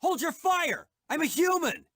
Hold your fire! I'm a human!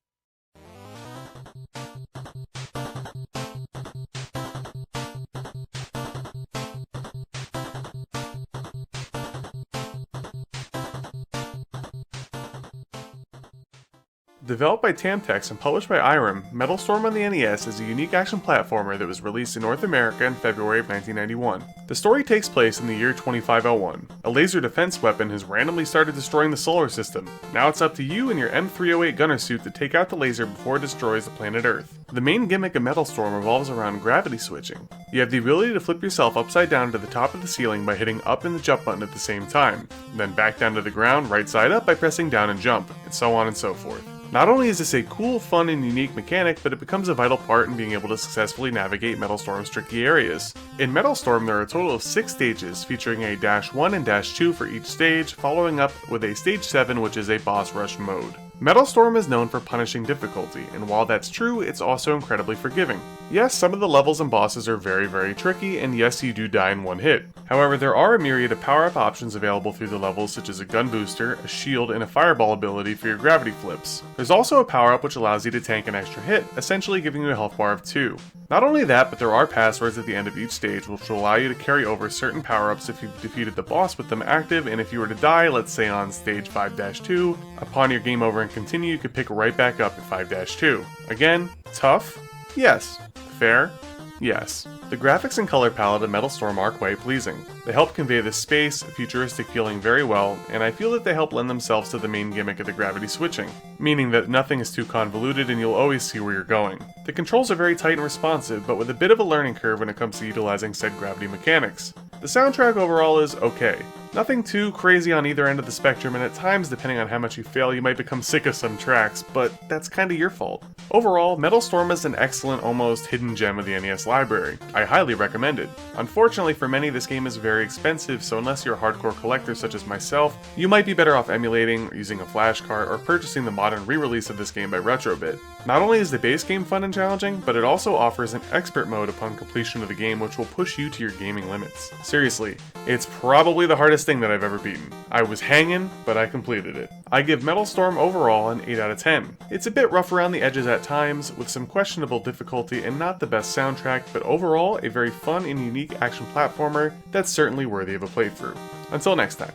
Developed by Tamtex and published by Irem, Metal Storm on the NES is a unique action platformer that was released in North America in February of 1991. The story takes place in the year 2501. A laser defense weapon has randomly started destroying the solar system. Now it's up to you and your M308 gunner suit to take out the laser before it destroys the planet Earth. The main gimmick of Metal Storm revolves around gravity switching. You have the ability to flip yourself upside down to the top of the ceiling by hitting up and the jump button at the same time, then back down to the ground right side up by pressing down and jump, and so on and so forth. Not only is this a cool, fun, and unique mechanic, but it becomes a vital part in being able to successfully navigate Metal Storm's tricky areas. In Metal Storm, there are a total of 6 stages, featuring a -1 and -2 for each stage, following up with a Stage 7 which is a boss rush mode. Metal Storm is known for punishing difficulty, and while that's true, it's also incredibly forgiving. Yes, some of the levels and bosses are very tricky, and yes, you do die in one hit. However, there are a myriad of power-up options available through the levels, such as a gun booster, a shield, and a fireball ability for your gravity flips. There's also a power-up which allows you to tank an extra hit, essentially giving you a health bar of 2. Not only that, but there are passwords at the end of each stage which will allow you to carry over certain power-ups if you've defeated the boss with them active, and if you were to die, let's say on stage 5-2, upon your game over and continue, you could pick right back up at 5-2. Again, tough? Yes. Fair? Yes. The graphics and color palette of Metal Storm are quite pleasing. They help convey the space, futuristic feeling very well, and I feel that they help lend themselves to the main gimmick of the gravity switching, meaning that nothing is too convoluted and you'll always see where you're going. The controls are very tight and responsive, but with a bit of a learning curve when it comes to utilizing said gravity mechanics. The soundtrack overall is okay. Nothing too crazy on either end of the spectrum, and at times, depending on how much you fail, you might become sick of some tracks, but that's kinda your fault. Overall, Metal Storm is an excellent, almost hidden gem of the NES library. I highly recommend it. Unfortunately for many, this game is very expensive, so unless you're a hardcore collector such as myself, you might be better off emulating, or using a flash card, or purchasing the modern re-release of this game by Retrobit. Not only is the base game fun and challenging, but it also offers an expert mode upon completion of the game which will push you to your gaming limits. Seriously, it's probably the hardest thing that I've ever beaten. I was hanging, but I completed it. I give Metal Storm overall an 8 out of 10. It's a bit rough around the edges at times, with some questionable difficulty and not the best soundtrack, but overall a very fun and unique action platformer that's certainly worthy of a playthrough. Until next time.